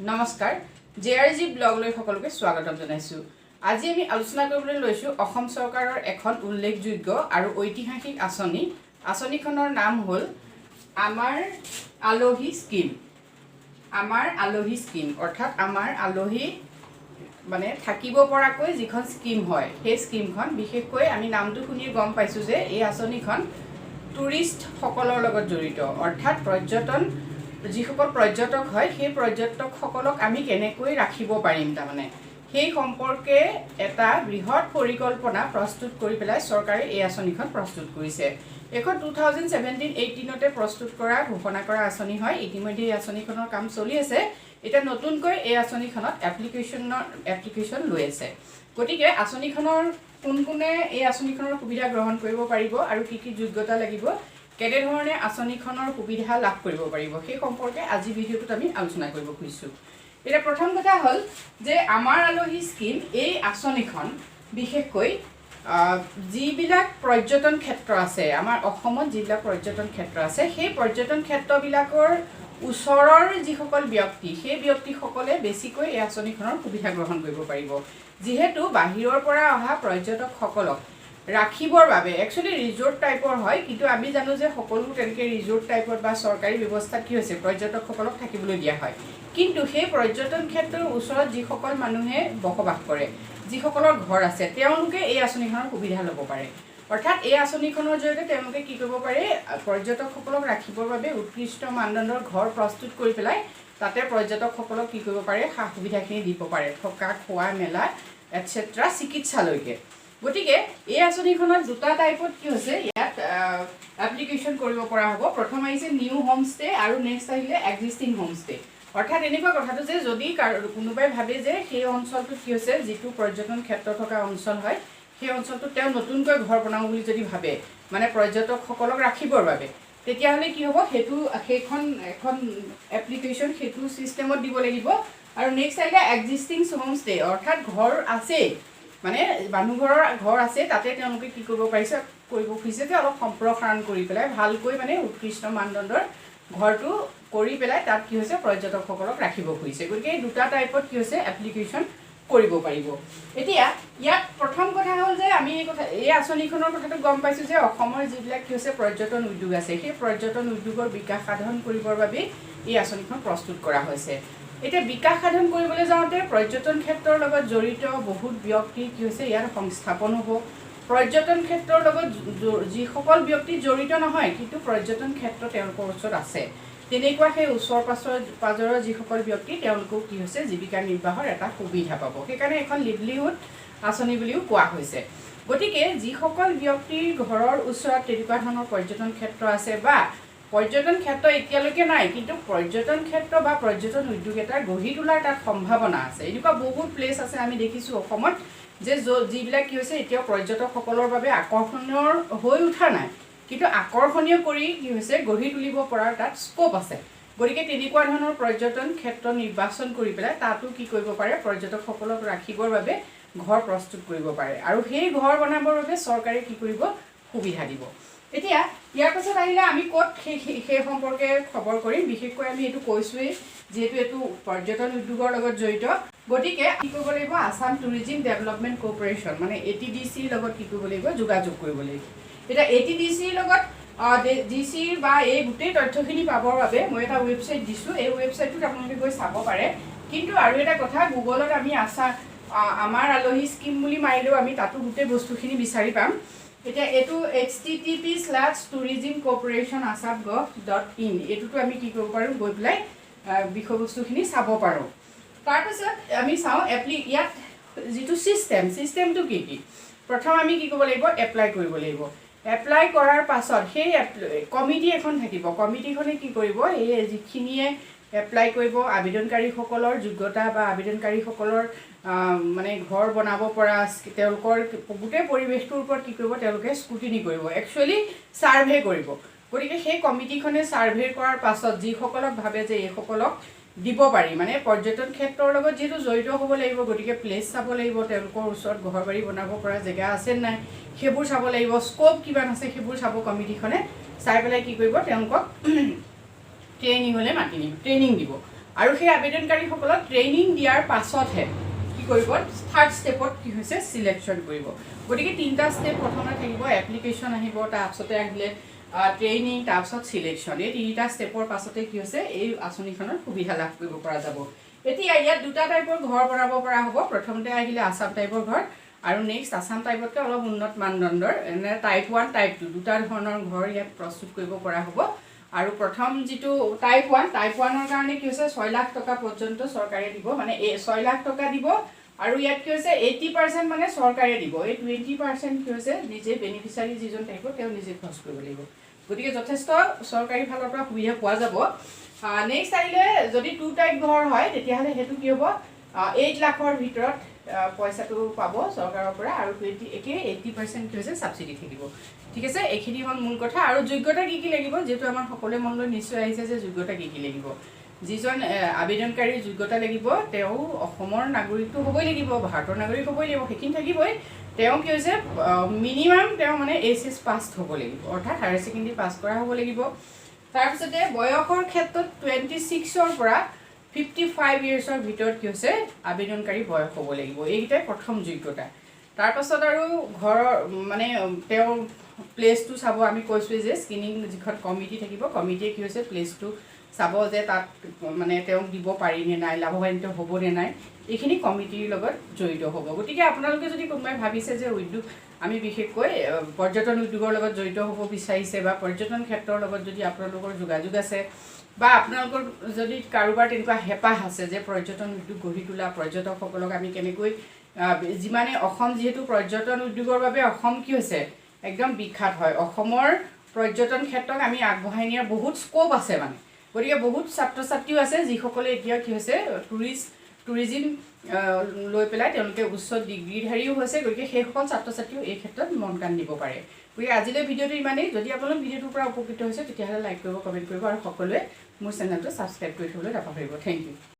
নমস্কাৰ জেআৰজি ব্লগলৈ সকলোকে স্বাগতম জনাইছোঁ। আজি আমি আলোচনা কৰিবলৈ লৈছোঁ অসম চৰকাৰৰ এখন উল্লেখযোগ্য আৰু ঐতিহাসিক আঁচনিখনৰ নাম হ'ল আমাৰ আলহী স্কিম। আমাৰ আলহী স্কিম অৰ্থাৎ আমাৰ আলহী মানে থাকিব পৰাকৈ যিখন স্কিম হয় সেই স্কিমখন বিশেষকৈ আমি নামটো শুনি গম পাইছোঁ যে এই আঁচনিখন টুৰিষ্টসকলৰ লগত জড়িত অৰ্থাৎ যিসকল পৰ্যটক হয় সেই পৰ্যটকসকলক আমি কেনেকৈ ৰাখিব পাৰিম তাৰমানে সেই সম্পৰ্কে এটা বৃহৎ পৰিকল্পনা প্ৰস্তুত কৰি পেলাই চৰকাৰে এই আঁচনিখন প্ৰস্তুত কৰিছে। এখন 2017-18তে প্ৰস্তুত কৰা ঘোষণা কৰা আঁচনি হয়। ইতিমধ্যে এই আঁচনিখনৰ কাম চলি আছে। এতিয়া নতুনকৈ এই আঁচনিখনত এপ্লিকেশ্যন লৈ আছে। গতিকে আঁচনিখনৰ কোনে এই আঁচনিখনৰ সুবিধা গ্ৰহণ কৰিব পাৰিব আৰু কি কি যোগ্যতা লাগিব, কেনেধৰণে আঁচনিখনৰ সুবিধা লাভ কৰিব পাৰিব সেই সম্পৰ্কে আজি ভিডিঅ'টোত আমি আলোচনা কৰিব খুজিছোঁ। এতিয়া প্ৰথম কথা হ'ল যে আমাৰ আলহী স্কিম এই আঁচনিখন বিশেষকৈ যিবিলাক পৰ্যটন ক্ষেত্ৰ আছে আমাৰ অসমত যিবিলাক পৰ্যটন ক্ষেত্ৰ আছে সেই পৰ্যটন ক্ষেত্ৰবিলাকৰ ওচৰৰ যিসকল ব্যক্তি সেই ব্যক্তিসকলে বেছিকৈ এই আঁচনিখনৰ সুবিধা গ্ৰহণ কৰিব পাৰিব। যিহেতু বাহিৰৰ পৰা অহা পৰ্যটকসকলক ৰাখিবৰ বাবে একচুৱেলি ৰিজৰ্ট টাইপৰ হয়, কিন্তু আমি জানো যে সকলো তেনেকৈ ৰিজৰ্ট টাইপত বা চৰকাৰী ব্যৱস্থাত কি হৈছে পৰ্যটকসকলক থাকিবলৈ দিয়া হয়। কিন্তু সেই পৰ্যটন ক্ষেত্ৰৰ ওচৰত যিসকল মানুহে বসবাস কৰে, যিসকলৰ ঘৰ আছে, তেওঁলোকে এই আঁচনিখনৰ সুবিধা ল'ব পাৰে। অৰ্থাৎ এই আঁচনিখনৰ জৰিয়তে তেওঁলোকে কি কৰিব পাৰে, পৰ্যটকসকলক ৰাখিবৰ বাবে উৎকৃষ্ট মানদণ্ডৰ ঘৰ প্ৰস্তুত কৰি পেলাই তাতে পৰ্যটকসকলক কি কৰিব পাৰে, সা সুবিধাখিনি দিব পাৰে, থকা খোৱা মেলা এটচেট্ৰা চিকিৎসালৈকে। গতিকে এই আঁচনিখনত দুটা টাইপত কি হৈছে ইয়াত এপ্লিকেশ্যন কৰিব পৰা হ'ব। প্ৰথম আহিছে নিউ হোমষ্টে আৰু নেক্সট আহিলে এক্সিষ্টিং হোমষ্টে। অৰ্থাৎ এনেকুৱা কথাটো যে যদি কোনোবাই ভাবে যে সেই অঞ্চলটোত কি হৈছে, যিটো পৰ্যটন ক্ষেত্ৰ থকা অঞ্চল হয় সেই অঞ্চলটোত তেওঁ নতুনকৈ ঘৰ বনাওঁ বুলি যদি ভাবে, মানে পৰ্যটকসকলক ৰাখিবৰ বাবে, তেতিয়াহ'লে কি হ'ব, সেইখন এখন এপ্লিকেশ্যন সেইটো ছিষ্টেমত দিব লাগিব। আৰু নেক্সট আহিলে এক্সিষ্টিং হোমষ্টে অৰ্থাৎ ঘৰ আছেই, মানে মানুহঘৰৰ ঘৰ আছে, তাতে তেওঁলোকে কি কৰিব খুজিছে যে অলপ সম্প্ৰসাৰণ কৰি পেলাই ভালকৈ মানে উৎকৃষ্ট মানদণ্ডৰ ঘৰটো কৰি পেলাই তাত কি হৈছে পৰ্যটকসকলক ৰাখিব খুজিছে। গতিকে এই দুটা টাইপত কি হৈছে এপ্লিকেশ্যন কৰিব পাৰিব। এতিয়া ইয়াত প্ৰথম কথা হ'ল যে আমি এই আঁচনিখনৰ কথাটো গম পাইছোঁ যে অসমৰ যিবিলাক কি হৈছে পৰ্যটন উদ্যোগ আছে সেই পৰ্যটন উদ্যোগৰ বিকাশ সাধন কৰিবৰ বাবে এই আঁচনিখন প্ৰস্তুত কৰা হৈছে। এতিয়া বিকাশ সাধন কৰিবলৈ যাওঁতে পৰ্যটন ক্ষেত্ৰৰ লগত জড়িত বহুত ব্যক্তি কি হৈছে ইয়াৰ সংস্থাপন হ'ব। পৰ্যটন ক্ষেত্ৰৰ লগত যিসকল ব্যক্তি জড়িত নহয় কিন্তু পৰ্যটন ক্ষেত্ৰ তেওঁলোকৰ ওচৰত আছে, তেনেকুৱা সেই ওচৰ পাজৰৰ যিসকল ব্যক্তি তেওঁলোকেও কি হৈছে জীৱিকা নিৰ্বাহৰ এটা সুবিধা পাব। সেইকাৰণে এখন লিভলিহুড আঁচনি বুলিও কোৱা হৈছে। গতিকে যিসকল ব্যক্তিৰ ঘৰৰ ওচৰত তেনেকুৱা ধৰণৰ পৰ্যটন ক্ষেত্ৰ আছে বা পৰ্যটন ক্ষেত্ৰ এতিয়ালৈকে নাই কিন্তু পৰ্যটন ক্ষেত্ৰ বা পৰ্যটন উদ্যোগ এটা গঢ়ি তোলাৰ তাত সম্ভাৱনা আছে, এনেকুৱা বহুত প্লেচ আছে আমি দেখিছোঁ অসমত যে যিবিলাক কি হৈছে এতিয়াও পৰ্যটকসকলৰ বাবে আকৰ্ষণীয় হৈ উঠা নাই, কিন্তু আকৰ্ষণীয় কৰি কি হৈছে গঢ়ি তুলিব পৰাৰ তাত স্ক'প আছে। গতিকে তেনেকুৱা ধৰণৰ পৰ্যটন ক্ষেত্ৰ নিৰ্বাচন কৰি পেলাই তাতো কি কৰিব পাৰে, পৰ্যটকসকলক ৰাখিবৰ বাবে ঘৰ প্ৰস্তুত কৰিব পাৰে আৰু সেই ঘৰ বনাবৰ বাবে চৰকাৰে কি কৰিব, সুবিধা দিব। এতিয়া ইয়াৰ পাছত আহিলে আমি ক'ত সেই সম্পৰ্কে খবৰ কৰিম, বিশেষকৈ আমি এইটো কৈছোঁৱেই যিহেতু এইটো পৰ্যটন উদ্যোগৰ লগত জড়িত। গতিকে কি কৰিব লাগিব, আছাম টুৰিজিম ডেভেলপমেণ্ট কৰ্প'ৰেশ্যন মানে ATDCৰ লগত কি কৰিব লাগিব, যোগাযোগ কৰিব লাগিব। এতিয়া ATDCৰ লগত ডিচিৰ বা এই গোটেই তথ্যখিনি পাবৰ বাবে মই এটা ৱেবছাইট দিছোঁ, এই ৱেবছাইটটোত আপোনালোকে গৈ চাব পাৰে। কিন্তু আৰু এটা কথা, গুগলত আমি আমাৰ আলহী স্কিম বুলি মাৰিলেও আমি তাতো গোটেই বস্তুখিনি বিচাৰি পাম। এতিয়া এইটো http:/tourismcorporationassam.gov.in এইটোতো আমি কি কৰিব পাৰোঁ, গৈ পেলাই বিষয়বস্তুখিনি চাব পাৰোঁ। তাৰপিছত আমি চাওঁ ইয়াত যিটো ছিষ্টেমটো কি কি। প্ৰথম আমি কি কৰিব লাগিব, এপ্লাই কৰিব লাগিব। এপ্লাই কৰাৰ পাছত সেই কমিটি এখন থাকিব, কমিটিখনে কি কৰিব, এই যিখিনিয়ে এপ্লাই কৰিব আবেদনকাৰীসকলৰ যোগ্যতা বা আবেদনকাৰীসকলৰ মানে ঘৰ বনাব পৰা তেওঁলোকৰ গোটেই পৰিৱেশটোৰ ওপৰত কি কৰিব, তেওঁলোকে স্ক্ৰুটিনি কৰিব, একচুৱেলি ছাৰ্ভে কৰিব। গতিকে সেই কমিটিখনে ছাৰ্ভে কৰাৰ পাছত যিসকলক ভাবে যে এইসকলক দিব পাৰি, মানে পৰ্যটন ক্ষেত্ৰৰ লগত যিহেতু জড়িত হ'ব লাগিব, গতিকে প্লেচ চাব লাগিব, তেওঁলোকৰ ওচৰত ঘৰ বাৰী বনাব পৰা জেগা আছে নাই সেইবোৰ চাব লাগিব, স্ক'প কিমান আছে সেইবোৰ চাব কমিটিখনে। চাই পেলাই কি কৰিব, তেওঁলোকক ট্ৰেইনিঙলৈ ট্ৰেইনিং দিব। আৰু সেই আবেদনকাৰীসকলক ট্ৰেইনিং দিয়াৰ পাছতহে কি কৰিব থাৰ্ড ষ্টেপত কি হৈছে সিলেকশ্যন কৰিব গতিকে তিনিটা ষ্টেপ প্ৰথমে থাকিব এপ্লিকেশ্যন আহিব তাৰপিছতে আহিলে ট্ৰেইনিং তাৰপিছত সিলেকশ্যন এই তিনিটা ষ্টেপৰ পাছতে কি হৈছে এই আঁচনিখনৰ সুবিধা লাভ কৰিব পৰা যাব এতিয়া ইয়াত দুটা টাইপৰ ঘৰ বনাব পৰা হ'ব প্ৰথমতে আহিলে আসাম টাইপৰ ঘৰ আৰু নেক্সট আসাম টাইপতকৈ অলপ উন্নত মানদণ্ডৰ এনে টাইপ 1 টাইপ 2 দুটা ধৰণৰ ঘৰ ইয়াত প্ৰস্তুত কৰিব পৰা হ'ব আৰু প্ৰথম যেটো টাইপ 1 ৰ কাৰণে কি হৈছে 6 লাখ টকা পৰ্যন্ত চৰকাৰে দিব মানে 6 লাখ টকা দিব আৰু ইয়াত কি হৈছে 80% মানে চৰকাৰে দিব এই 20% কি হৈছে নিজে বেনিফিচিয়াৰী যিজন থাকিব তেওঁ নিজে খৰচ কৰিব লাগিব গতিকে যথেষ্ট চৰকাৰী ফালৰ পৰা সুবিধা পোৱা যাব নেক্সট আহিলে যদি 2 টাইপ ঘৰ হয় তেতিয়াহলে হেতু কি হ'ব 8 লাখৰ ভিতৰত পইচাটো পাব চৰকাৰৰ পৰা আৰু 80% কি হৈছে সাবসিডি থাকিব ঠিক আছে এইখিনি হল মূল কথা আৰু যোগ্যতা কি লাগিব যেটো আমাৰ সকলোৱে মনলৈ নিশ্চয় আহিছে যে যোগ্যতা কি লাগিব যিজন আবেদনকাৰীৰ যোগ্যতা লাগিব তেওঁ অসমৰ নাগৰিকটো হ'বই লাগিব ভাৰতৰ নাগৰিক হ'বই লাগিব হেকিন থাকিবই তেওঁ কি হৈছে মিনিমাম তেওঁ মানে এইচএস পাস হ'ব লাগিব অৰ্থাৎ হায়াৰ সেকেন্ডাৰী পাস কৰা হ'ব লাগিব তাৰ পিছতে বয়সৰ ক্ষেত্ৰত 26 ৰ পৰা 55 ইয়াৰ্ছৰ ভিতৰত কি হৈছে আবেদনকাৰী বয়স হ'ব লাগিব এইটাই প্ৰথম যোগ্যতা তাৰ পাছত আৰু ঘৰ মানে তেওঁ প্লেসটো চাব আমি কৈছো যে স্ক্ৰিনিং যিখন কমিটি থাকিব কমিটিয়ে কি হৈছে প্লেসটো চাব যে তাত মানে তেওঁ দিব পাৰি নে নাই লাভৱান্বিত হ'ব নে নাই এইখিনি কমিটিৰ লগত জড়িত হ'ব গতিকে আপোনালোকে যদি কোনোবাই ভাবিছে যে উদ্যোগ আমি বিশেষকৈ পৰ্যটন উদ্যোগৰ লগত জড়িত হ'ব বিচাৰিছে বা পৰ্যটন ক্ষেত্ৰৰ লগত যদি আপোনালোকৰ যোগাযোগ আছে বা আপোনালোকৰ যদি কাৰোবাৰ তেনেকুৱা হেপাহ আছে যে পৰ্যটন উদ্যোগ গঢ়ি তোলা পৰ্যটকসকলক আমি কেনেকৈ যিমানে অসম যেহেতু পৰ্যটন উদ্যোগৰ বাবে অসম কি হৈছে একদম বিখ্যাত হয় অসমৰ পৰ্যটন ক্ষেত্ৰত আমি আগবঢ়াই নিয়াৰ বহুত স্কোপ আছে মানে গতিকে বহুত ছাত্ৰ ছাত্ৰীও আছে যিসকলে এতিয়া কি হৈছে টুৰিজিম লৈ পেলাই তেওঁলোকে উচ্চ ডিগ্ৰীধাৰীও হৈছে গতিকে সেইসকল ছাত্ৰ ছাত্ৰীও এই ক্ষেত্ৰত মন কাণ দিব পাৰে গতিকে আজিলৈ ভিডিঅ'টো ইমানেই যদি আপোনালোক ভিডিঅ'টোৰ পৰা উপকৃত হৈছে তেতিয়াহ'লে লাইক কৰিব কমেণ্ট কৰিব আৰু সকলোৱে মোৰ চেনেলটো ছাবস্ক্ৰাইব কৰি থবলৈ নাপাহৰিব থেংক ইউ